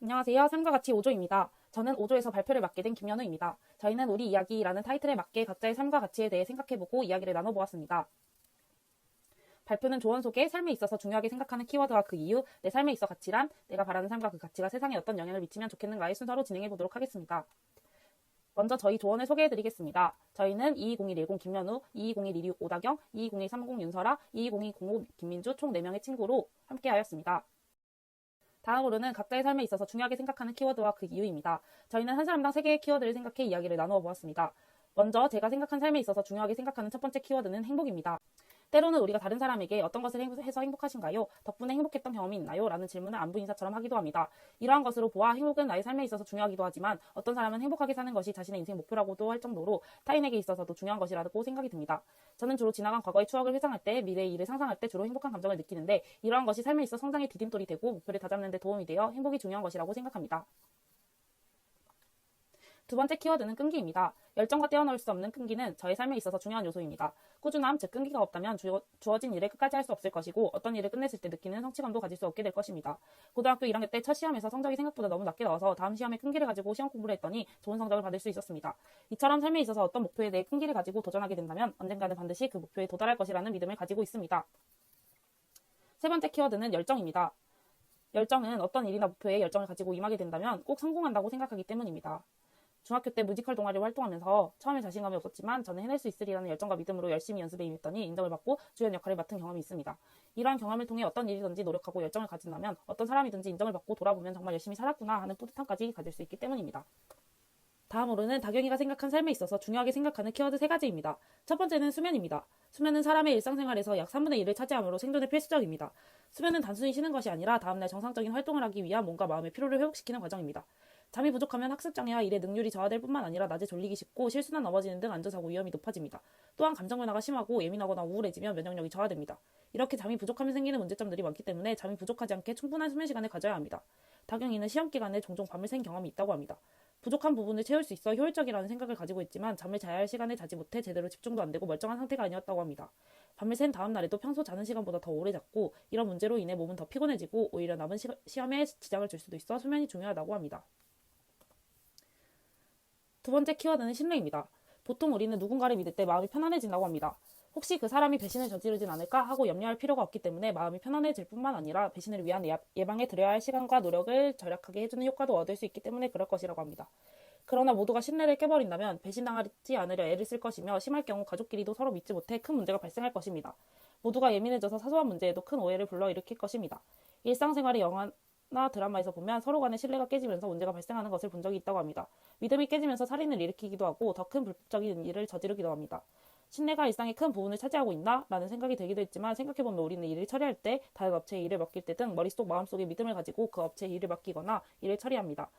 안녕하세요. 삶과 같이 5조입니다. 저는 5조에서 발표를 맡게 된 김연우입니다. 저희는 우리 이야기라는 타이틀에 맞게 각자의 삶과 가치에 대해 생각해보고 이야기를 나눠보았습니다. 발표는 조언 속에 삶에 있어서 중요하게 생각하는 키워드와 그 이유, 내 삶에 있어 가치란, 내가 바라는 삶과 그 가치가 세상에 어떤 영향을 미치면 좋겠는가의 순서로 진행해보도록 하겠습니다. 먼저 저희 조언을 소개해드리겠습니다. 저희는 220110 김연우, 220126 오다경, 220130 윤설아, 220205 김민주 총 4명의 친구로 함께하였습니다. 다음으로는 각자의 삶에 있어서 중요하게 생각하는 키워드와 그 이유입니다. 저희는 한 사람당 3개의 키워드를 생각해 이야기를 나누어 보았습니다. 먼저 제가 생각한 삶에 있어서 중요하게 생각하는 첫 번째 키워드는 행복입니다. 때로는 우리가 다른 사람에게 어떤 것을 해서 행복하신가요? 덕분에 행복했던 경험이 있나요? 라는 질문을 안부 인사처럼 하기도 합니다. 이러한 것으로 보아 행복은 나의 삶에 있어서 중요하기도 하지만 어떤 사람은 행복하게 사는 것이 자신의 인생 목표라고도 할 정도로 타인에게 있어서도 중요한 것이라고 생각이 듭니다. 저는 주로 지나간 과거의 추억을 회상할 때, 미래의 일을 상상할 때 주로 행복한 감정을 느끼는데 이러한 것이 삶에 있어 성장의 디딤돌이 되고 목표를 다잡는 데 도움이 되어 행복이 중요한 것이라고 생각합니다. 두 번째 키워드는 끈기입니다. 열정과 떼어놓을 수 없는 끈기는 저의 삶에 있어서 중요한 요소입니다. 꾸준함, 즉 끈기가 없다면 주어진 일을 끝까지 할 수 없을 것이고 어떤 일을 끝냈을 때 느끼는 성취감도 가질 수 없게 될 것입니다. 고등학교 1학년 때 첫 시험에서 성적이 생각보다 너무 낮게 나와서 다음 시험에 끈기를 가지고 시험 공부를 했더니 좋은 성적을 받을 수 있었습니다. 이처럼 삶에 있어서 어떤 목표에 대해 끈기를 가지고 도전하게 된다면 언젠가는 반드시 그 목표에 도달할 것이라는 믿음을 가지고 있습니다. 세 번째 키워드는 열정입니다. 열정은 어떤 일이나 목표에 열정을 가지고 임하게 된다면 꼭 성공한다고 생각하기 때문입니다. 중학교 때 뮤지컬 동아리를 활동하면서 처음에 자신감이 없었지만 저는 해낼 수 있으리라는 열정과 믿음으로 열심히 연습에 임했더니 인정을 받고 주연 역할을 맡은 경험이 있습니다. 이러한 경험을 통해 어떤 일이든지 노력하고 열정을 가진다면 어떤 사람이든지 인정을 받고 돌아보면 정말 열심히 살았구나 하는 뿌듯함까지 가질 수 있기 때문입니다. 다음으로는 다경이가 생각한 삶에 있어서 중요하게 생각하는 키워드 3가지입니다. 첫 번째는 수면입니다. 수면은 사람의 일상생활에서 약 3분의 1을 차지하므로 생존에 필수적입니다. 수면은 단순히 쉬는 것이 아니라 다음날 정상적인 활동을 하기 위한 몸과 마음의 피로를 회복시키는 과정입니다. 잠이 부족하면 학습장애와 일의 능률이 저하될 뿐만 아니라 낮에 졸리기 쉽고 실수나 넘어지는 등 안전사고 위험이 높아집니다. 또한 감정 변화가 심하고 예민하거나 우울해지면 면역력이 저하됩니다. 이렇게 잠이 부족하면 생기는 문제점들이 많기 때문에 잠이 부족하지 않게 충분한 수면 시간을 가져야 합니다. 다경이는 시험 기간에 종종 밤을 샌 경험이 있다고 합니다. 부족한 부분을 채울 수 있어 효율적이라는 생각을 가지고 있지만 잠을 자야 할 시간에 자지 못해 제대로 집중도 안 되고 멀쩡한 상태가 아니었다고 합니다. 밤을 샌 다음 날에도 평소 자는 시간보다 더 오래 잤고 이런 문제로 인해 몸은 더 피곤해지고 오히려 남은 시험에 지장을 줄 수도 있어 수면이 중요하다고 합니다. 두 번째 키워드는 신뢰입니다. 보통 우리는 누군가를 믿을 때 마음이 편안해진다고 합니다. 혹시 그 사람이 배신을 저지르진 않을까 하고 염려할 필요가 없기 때문에 마음이 편안해질 뿐만 아니라 배신을 위한 예방에 들여야 할 시간과 노력을 절약하게 해주는 효과도 얻을 수 있기 때문에 그럴 것이라고 합니다. 그러나 모두가 신뢰를 깨버린다면 배신당하지 않으려 애를 쓸 것이며 심할 경우 가족끼리도 서로 믿지 못해 큰 문제가 발생할 것입니다. 모두가 예민해져서 사소한 문제에도 큰 오해를 불러일으킬 것입니다. 일상생활의 영화나 드라마에서 보면 서로 간의 신뢰가 깨지면서 문제가 발생하는 것을 본 적이 있다고 합니다. 믿음이 깨지면서 살인을 일으키기도 하고 더 큰 불법적인 일을 저지르기도 합니다. 신뢰가 일상의 큰 부분을 차지하고 있나? 라는 생각이 들기도 했지만 생각해보면 우리는 일을 처리할 때, 다른 업체에 일을 맡길 때 등 머릿속 마음속에 믿음을 가지고 그 업체에 일을 맡기거나 일을 처리합니다.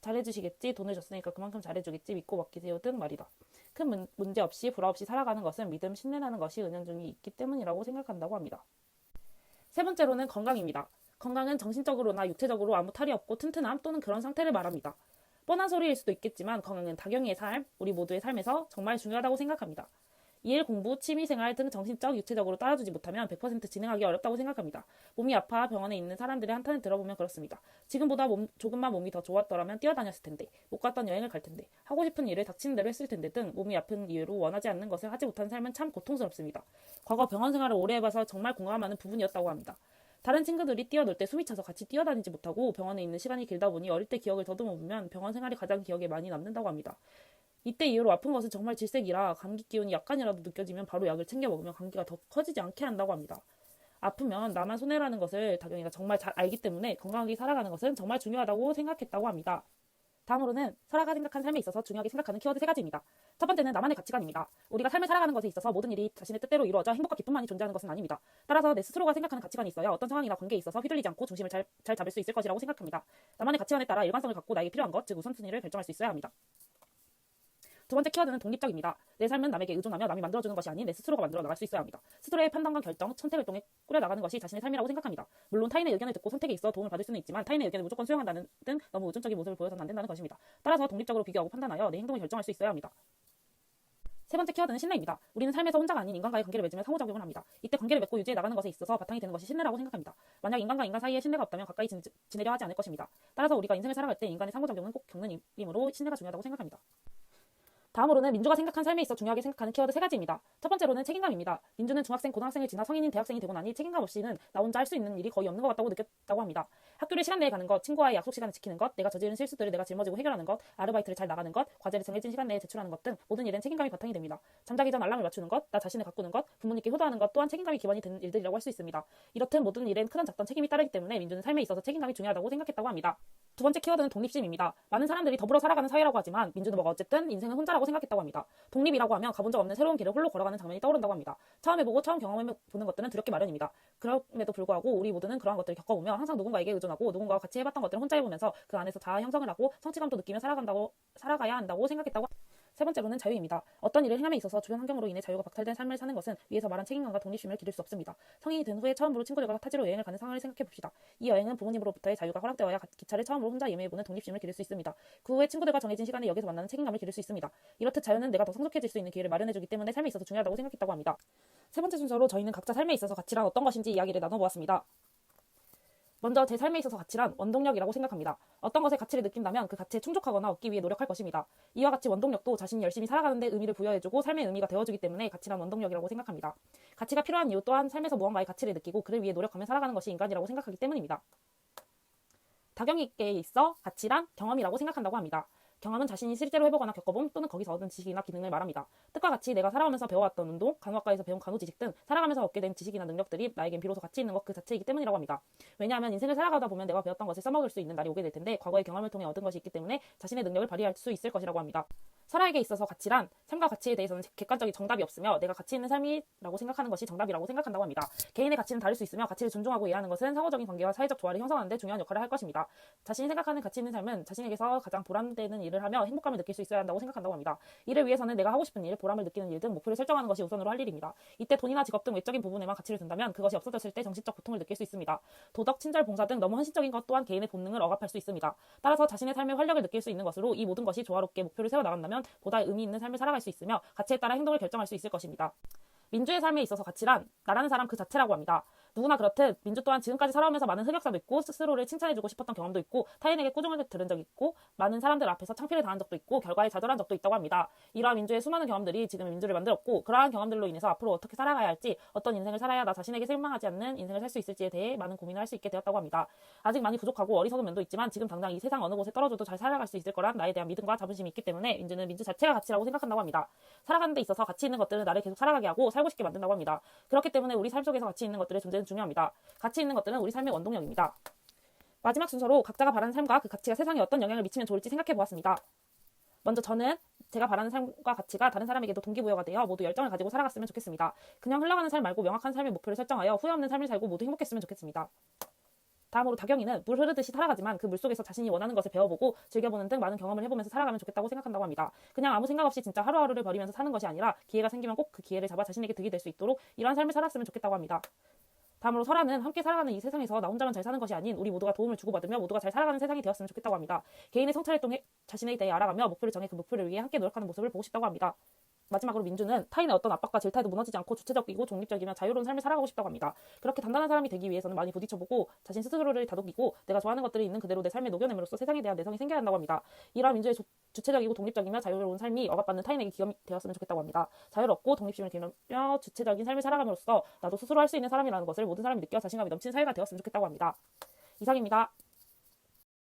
잘해주시겠지, 돈을 줬으니까 그만큼 잘해주겠지, 믿고 맡기세요 등 말이다. 큰 문제 없이 불화 없이 살아가는 것은 믿음, 신뢰라는 것이 은연중에 있기 때문이라고 생각한다고 합니다. 세 번째로는 건강입니다. 건강은 정신적으로나 육체적으로 아무 탈이 없고 튼튼함 또는 그런 상태를 말합니다. 뻔한 소리일 수도 있겠지만 건강은 다경이의 삶, 우리 모두의 삶에서 정말 중요하다고 생각합니다. 일, 공부, 취미생활 등 정신적, 육체적으로 따라주지 못하면 100% 진행하기 어렵다고 생각합니다. 몸이 아파 병원에 있는 사람들의 한탄을 들어보면 그렇습니다. 지금보다 조금만 몸이 더 좋았더라면 뛰어다녔을 텐데, 못 갔던 여행을 갈 텐데, 하고 싶은 일을 닥치는 대로 했을 텐데 등 몸이 아픈 이유로 원하지 않는 것을 하지 못한 삶은 참 고통스럽습니다. 과거 병원 생활을 오래 해봐서 정말 공감하는 부분이었다고 합니다. 다른 친구들이 뛰어놀 때 숨이 차서 같이 뛰어다니지 못하고 병원에 있는 시간이 길다 보니 어릴 때 기억을 더듬어 보면 병원 생활이 가장 기억에 많이 남는다고 합니다. 이때 이후로 아픈 것은 정말 질색이라 감기 기운이 약간이라도 느껴지면 바로 약을 챙겨 먹으면 감기가 더 커지지 않게 한다고 합니다. 아프면 나만 손해라는 것을 다경이가 정말 잘 알기 때문에 건강하게 살아가는 것은 정말 중요하다고 생각했다고 합니다. 다음으로는 설아가 생각한 삶에 있어서 중요하게 생각하는 키워드 3가지입니다. 첫 번째는 나만의 가치관입니다. 우리가 삶을 살아가는 것에 있어서 모든 일이 자신의 뜻대로 이루어져 행복과 기쁨만이 존재하는 것은 아닙니다. 따라서 내 스스로가 생각하는 가치관이 있어야 어떤 상황이나 관계에 있어서 휘둘리지 않고 중심을 잘 잡을 수 있을 것이라고 생각합니다. 나만의 가치관에 따라 일관성을 갖고 나에게 필요한 것, 즉 우선순위를 결정할 수 있어야 합니다. 두 번째 키워드는 독립적입니다. 내 삶은 남에게 의존하며 남이 만들어주는 것이 아닌 내 스스로가 만들어 나갈 수 있어야 합니다. 스스로의 판단과 결정, 선택을 통해 꾸려나가는 것이 자신의 삶이라고 생각합니다. 물론 타인의 의견을 듣고 선택에 있어 도움을 받을 수는 있지만 타인의 의견을 무조건 수용한다는 등 너무 의존적인 모습을 보여서는 안 된다는 것입니다. 따라서 독립적으로 비교하고 판단하여 내 행동을 결정할 수 있어야 합니다. 세 번째 키워드는 신뢰입니다. 우리는 삶에서 혼자가 아닌 인간과의 관계를 맺으며 상호작용을 합니다. 이때 관계를 맺고 유지해 나가는 것에 있어서 바탕이 되는 것이 신뢰라고 생각합니다. 만약 인간과 인간 사이에 신뢰가 없다면 가까이 지내려 하지 않을 것입니다. 따라서 우리가 인생을 살아갈 때 인간의 상호작용은 꼭 겪는 일이므로 신뢰가 중요하다고 생각합니다. 다음으로는 민주가 생각한 삶에 있어 중요하게 생각하는 키워드 세 가지입니다. 첫 번째로는 책임감입니다. 민주는 중학생, 고등학생을 지나 성인인 대학생이 되고 나니 책임감 없이는 나 혼자 할 수 있는 일이 거의 없는 것 같다고 느꼈다고 합니다. 학교를 시간 내에 가는 것, 친구와의 약속 시간을 지키는 것, 내가 저지른 실수들을 내가 짊어지고 해결하는 것, 아르바이트를 잘 나가는 것, 과제를 정해진 시간 내에 제출하는 것 등 모든 일엔 책임감이 바탕이 됩니다. 잠자기 전 알람을 맞추는 것, 나 자신을 가꾸는 것, 부모님께 효도하는 것 또한 책임감이 기반이 되는 일들이라고 할 수 있습니다. 이렇듯 모든 일엔 크든 작든 책임이 따르기 때문에 민주는 삶에 있어서 책임감이 중요하다고 생각했다고 합니다. 두 번째 키워드는 독립심입니다. 많은 사람들이 더불어 살아가는 사회라고 하지만 민주는 뭐가 어쨌든 인생은 혼자라고 생각했다고 합니다. 독립이라고 하면 가본 적 없는 새로운 길을 홀로 걸어가는 장면이 떠오른다고 합니다. 처음 해보고 처음 경험해보는 것들은 두렵기 마련입니다. 그럼에도 불구하고 우리 모두는 그러한 것들을 겪어보며 항상 누군가에게 의존하고 누군가와 같이 해봤던 것들을 혼자 해보면서 그 안에서 자아 형성을 하고 성취감도 느끼며 살아가야 한다고 생각했다고 합니다. 세 번째로는 자유입니다. 어떤 일을 행함에 있어서 주변 환경으로 인해 자유가 박탈된 삶을 사는 것은 위에서 말한 책임감과 독립심을 기를 수 없습니다. 성인이 된 후에 처음으로 친구들과 타지로 여행을 가는 상황을 생각해봅시다. 이 여행은 부모님으로부터의 자유가 허락되어야 기차를 처음으로 혼자 예매해보는 독립심을 기를 수 있습니다. 그 후에 친구들과 정해진 시간에 역에서 만나는 책임감을 기를 수 있습니다. 이렇듯 자유는 내가 더 성숙해질 수 있는 기회를 마련해주기 때문에 삶에 있어서 중요하다고 생각했다고 합니다. 세 번째 순서로 저희는 각자 삶에 있어서 가치란 어떤 것인지 이야기를 나눠보았습니다. 먼저 제 삶에 있어서 가치란 원동력이라고 생각합니다. 어떤 것에 가치를 느낀다면 그 가치에 충족하거나 얻기 위해 노력할 것입니다. 이와 같이 원동력도 자신이 열심히 살아가는 데 의미를 부여해주고 삶의 의미가 되어주기 때문에 가치란 원동력이라고 생각합니다. 가치가 필요한 이유 또한 삶에서 무언가의 가치를 느끼고 그를 위해 노력하며 살아가는 것이 인간이라고 생각하기 때문입니다. 다경이께 있어 가치란 경험이라고 생각한다고 합니다. 경험은 자신이 실제로 해보거나 겪어본 또는 거기서 얻은 지식이나 기능을 말합니다. 뜻과 같이 내가 살아오면서 배워왔던 운동, 간호학과에서 배운 간호 지식 등 살아가면서 얻게 된 지식이나 능력들이 나에겐 비로소 가치 있는 것 그 자체이기 때문이라고 합니다. 왜냐하면 인생을 살아가다 보면 내가 배웠던 것을 써먹을 수 있는 날이 오게 될 텐데 과거의 경험을 통해 얻은 것이 있기 때문에 자신의 능력을 발휘할 수 있을 것이라고 합니다. 설아에게 있어서 가치란 삶과 가치에 대해서는 객관적인 정답이 없으며 내가 가치 있는 삶이라고 생각하는 것이 정답이라고 생각한다고 합니다. 개인의 가치는 다를 수 있으며 가치를 존중하고 일하는 것은 상호적인 관계와 사회적 조화를 형성하는 데 중요한 역할을 할 것입니다. 자신이 생각하는 가치 있는 삶은 자신에게서 가장 보람되는 일을 하며 행복감을 느낄 수 있어야 한다고 생각한다고 합니다. 이를 위해서는 내가 하고 싶은 일, 보람을 느끼는 일 등 목표를 설정하는 것이 우선으로 할 일입니다. 이때 돈이나 직업 등 외적인 부분에만 가치를 둔다면 그것이 없어졌을 때 정신적 고통을 느낄 수 있습니다. 도덕, 친절, 봉사 등 너무 헌신적인 것 또한 개인의 본능을 억압할 수 있습니다. 따라서 자신의 삶의 활력을 느낄 수 있는 것으로 이 모든 것이 조화롭게 목표를 세워나간다면 보다 의미 있는 삶을 살아갈 수 있으며 가치에 따라 행동을 결정할 수 있을 것입니다. 민주의 삶에 있어서 가치란 나라는 사람 그 자체라고 합니다. 누구나 그렇듯 민주 또한 지금까지 살아오면서 많은 흑역사도 있고 스스로를 칭찬해주고 싶었던 경험도 있고 타인에게 꾸중을 들은 적이 있고 많은 사람들 앞에서 창피를 당한 적도 있고 결과에 좌절한 적도 있다고 합니다. 이러한 민주의 수많은 경험들이 지금 민주를 만들었고 그러한 경험들로 인해서 앞으로 어떻게 살아가야 할지 어떤 인생을 살아야 나 자신에게 실망하지 않는 인생을 살 수 있을지에 대해 많은 고민을 할 수 있게 되었다고 합니다. 아직 많이 부족하고 어리석은 면도 있지만 지금 당장 이 세상 어느 곳에 떨어져도 잘 살아갈 수 있을 거란 나에 대한 믿음과 자부심이 있기 때문에 민주는 민주 자체가 가치라고 생각한다고 합니다. 살아가는 데 있어서 가치 있는 것들은 나를 계속 살아가게 하고 살고 싶게 만든다고 합니다. 그렇기 때문에 우리 삶 속에서 가치 있는 것들의 존재는 중요합니다. 가치 있는 것들은 우리 삶의 원동력입니다. 마지막 순서로 각자가 바라는 삶과 그 가치가 세상에 어떤 영향을 미치면 좋을지 생각해 보았습니다. 먼저 저는 제가 바라는 삶과 가치가 다른 사람에게도 동기부여가 되어 모두 열정을 가지고 살아갔으면 좋겠습니다. 그냥 흘러가는 삶 말고 명확한 삶의 목표를 설정하여 후회 없는 삶을 살고 모두 행복했으면 좋겠습니다. 다음으로 다경이는 물 흐르듯이 살아가지만 그 물속에서 자신이 원하는 것을 배워보고 즐겨보는 등 많은 경험을 해보면서 살아가면 좋겠다고 생각한다고 합니다. 그냥 아무 생각 없이 진짜 하루하루를 버리면서 사는 것이 아니라 기회가 생기면 꼭 그 기회를 잡아 자신에게 득이 될 수 있도록 이러한 삶을 살았으면 좋겠다고 합니다. 다음으로 설아는 함께 살아가는 이 세상에서 나 혼자만 잘 사는 것이 아닌 우리 모두가 도움을 주고받으며 모두가 잘 살아가는 세상이 되었으면 좋겠다고 합니다. 개인의 성찰을 통해 자신에 대해 알아가며 목표를 정해 그 목표를 위해 함께 노력하는 모습을 보고 싶다고 합니다. 마지막으로 민주는 타인의 어떤 압박과 질타에도 무너지지 않고 주체적이고 중립적이며 자유로운 삶을 살아가고 싶다고 합니다. 그렇게 단단한 사람이 되기 위해서는 많이 부딪혀보고 자신 스스로를 다독이고 내가 좋아하는 것들이 있는 그대로 내 삶에 녹여냄으로써 세상에 대한 내성이 생겨야 한다고 합니다. 이러한 민주의 주체적이고 독립적이며 자유로운 삶이 억압받는 타인에게 기염이 되었으면 좋겠다고 합니다. 자유롭고 독립심을 기르며 주체적인 삶을 살아감으로써 나도 스스로 할 수 있는 사람이라는 것을 모든 사람이 느껴 자신감이 넘치는 사회가 되었으면 좋겠다고 합니다. 이상입니다.